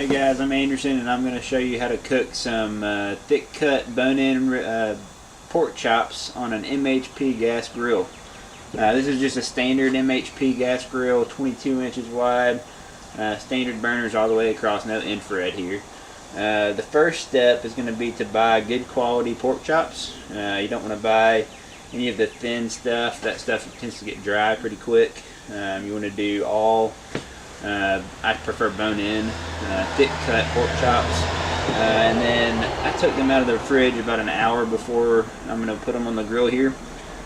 Hey guys, I'm Anderson and I'm going to show you how to cook some thick cut bone-in pork chops on an MHP gas grill. This is just a standard MHP gas grill, 22 inches wide, standard burners all the way across, no infrared here. The first step is going to be to buy good quality pork chops. You don't want to buy any of the thin stuff. That stuff tends to get dry pretty quick. You want to do all I prefer bone-in, thick cut pork chops, and then I took them out of the fridge about an hour before I'm going to put them on the grill here,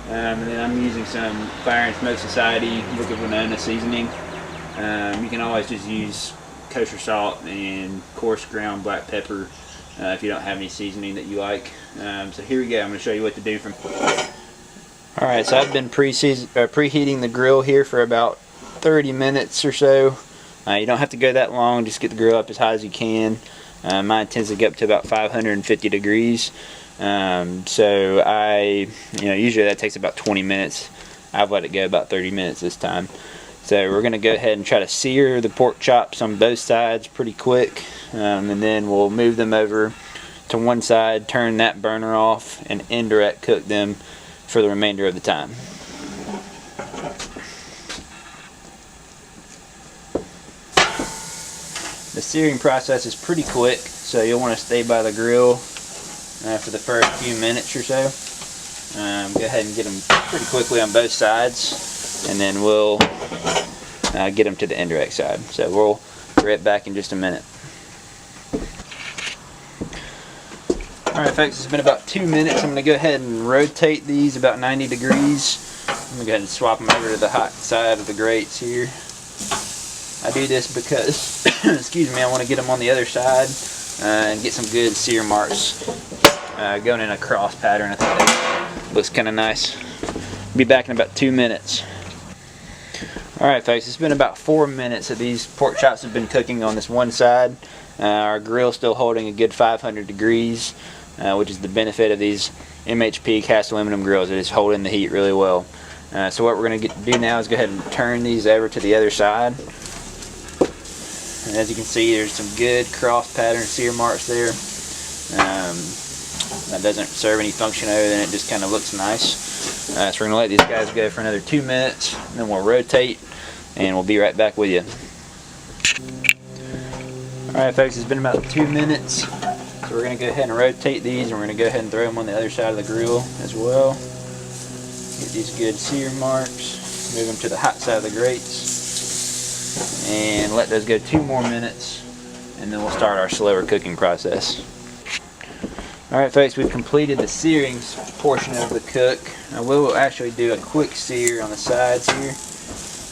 and then I'm using some Fire and Smoke Society Wicked Winona seasoning. You can always just use kosher salt and coarse ground black pepper if you don't have any seasoning that you like. So here we go, I'm going to show you what to do from. Alright, so I've been preheating the grill here for about 30 minutes or so. You don't have to go that long, just get the grill up as high as you can. Mine tends to get up to about 550 degrees. So usually that takes about 20 minutes. I've let it go about 30 minutes this time. So we're going to go ahead and try to sear the pork chops on both sides pretty quick. And then we'll move them over to one side, turn that burner off, and indirect cook them for the remainder of the time. The searing process is pretty quick, so you'll want to stay by the grill for the first few minutes or so. Go ahead and get them pretty quickly on both sides, and then we'll get them to the indirect side. So we'll be right back in just a minute. Alright folks, it's been about 2 minutes. I'm going to go ahead and rotate these about 90 degrees. I'm going to go ahead and swap them over to the hot side of the grates here. I do this because, excuse me, I want to get them on the other side and get some good sear marks going in a cross pattern. I think that looks kind of nice. Be back in about 2 minutes. Alright folks, it's been about 4 minutes that these pork chops have been cooking on this one side. Our grill's still holding a good 500 degrees, which is the benefit of these MHP cast aluminum grills. It is holding the heat really well. So what we're going to do now is go ahead and turn these over to the other side. And as you can see, there's some good cross pattern sear marks there. That doesn't serve any function other than it just kind of looks nice. So we're going to let these guys go for another 2 minutes, and then we'll rotate, and we'll be right back with you. Alright folks, it's been about 2 minutes. So we're going to go ahead and rotate these, and we're going to go ahead and throw them on the other side of the grill as well. Get these good sear marks, move them to the hot side of the grates, and let those go 2 more minutes, and then we'll start our slower cooking process. Alright folks, we've completed the searing portion of the cook. I will actually do a quick sear on the sides here.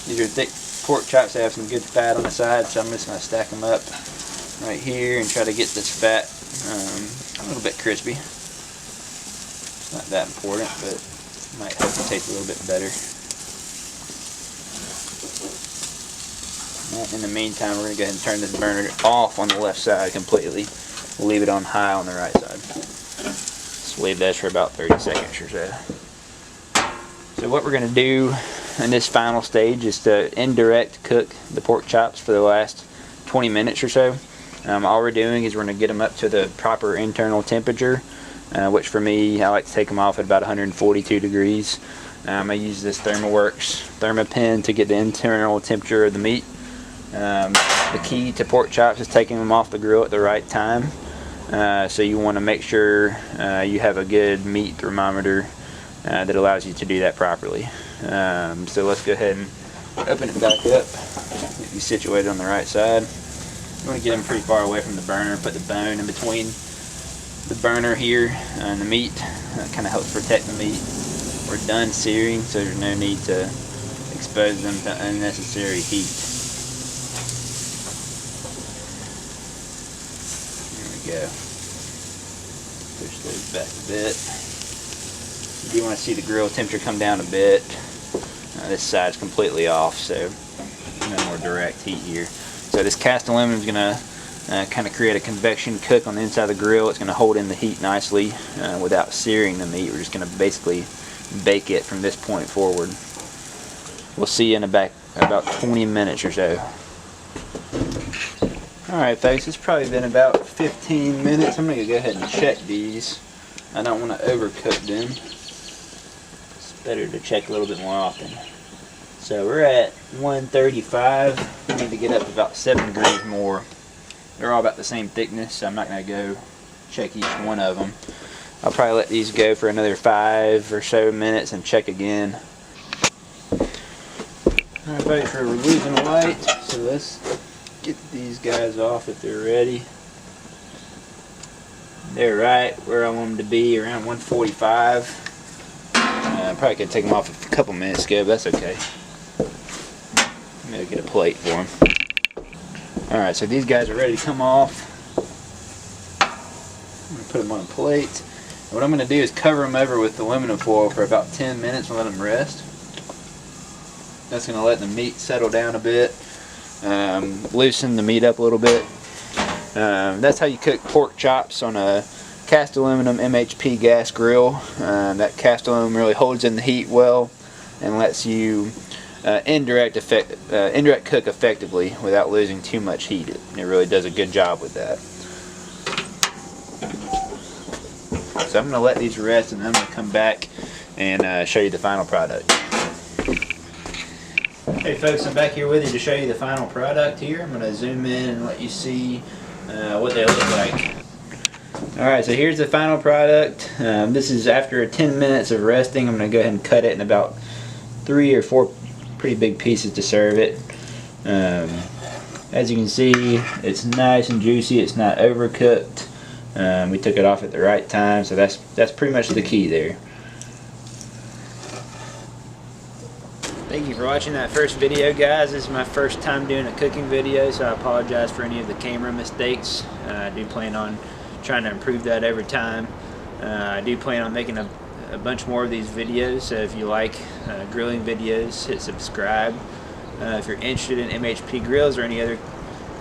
These are thick pork chops that have some good fat on the sides, so I'm just going to stack them up right here and try to get this fat a little bit crispy. It's not that important, but it might help it taste a little bit better. In the meantime, we're going to go ahead and turn this burner off on the left side completely. We'll leave it on high on the right side. Just leave this for about 30 seconds or so. So what we're going to do in this final stage is to indirect cook the pork chops for the last 20 minutes or so. All we're doing is we're going to get them up to the proper internal temperature, which for me, I like to take them off at about 142 degrees. I use this ThermoWorks ThermoPen to get the internal temperature of the meat. The key to pork chops is taking them off the grill at the right time. So you want to make sure you have a good meat thermometer that allows you to do that properly. So let's go ahead and open it back up. Get these situated on the right side. You want to get them pretty far away from the burner. Put the bone in between the burner here and the meat. That kind of helps protect the meat. We're done searing, so there's no need to expose them to unnecessary heat. There we go. Push those back a bit. You do want to see the grill temperature come down a bit. This side's completely off, so no more direct heat here. So this cast aluminum is going to kind of create a convection cook on the inside of the grill. It's going to hold in the heat nicely without searing the meat. We're just going to basically bake it from this point forward. We'll see you in about 20 minutes or so. Alright folks, it's probably been about 15 minutes. I'm going to go ahead and check these. I don't want to overcook them. It's better to check a little bit more often. So we're at 135. We need to get up about 7 degrees more. They're all about the same thickness, so I'm not going to go check each one of them. I'll probably let these go for another 5 or so minutes and check again. Alright folks, we're losing light, so let's get these guys off if they're ready. They're right where I want them to be, around 145. I probably could take them off a couple minutes ago, but that's okay. Maybe get a plate for them. Alright, so these guys are ready to come off. I'm going to put them on a plate. And what I'm going to do is cover them over with aluminum foil for about 10 minutes and let them rest. That's going to let the meat settle down a bit. Loosen the meat up a little bit. That's how you cook pork chops on a cast aluminum MHP gas grill. That cast aluminum really holds in the heat well and lets you indirect cook effectively without losing too much heat. It really does a good job with that. So I'm going to let these rest and then I'm going to come back and show you the final product. Hey folks, I'm back here with you to show you the final product here. I'm going to zoom in and let you see what they look like. Alright, so here's the final product. This is after 10 minutes of resting. I'm going to go ahead and cut it in about 3 or 4 pretty big pieces to serve it. As you can see, it's nice and juicy. It's not overcooked. We took it off at the right time, so that's pretty much the key there. Thank you for watching that first video, guys. This is my first time doing a cooking video, so I apologize for any of the camera mistakes. I do plan on trying to improve that over time. I do plan on making a bunch more of these videos, so if you like grilling videos, hit subscribe. If you're interested in MHP grills or any other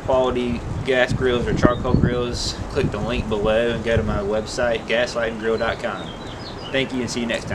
quality gas grills or charcoal grills, click the link below and go to my website, gaslightandgrill.com. Thank you and see you next time.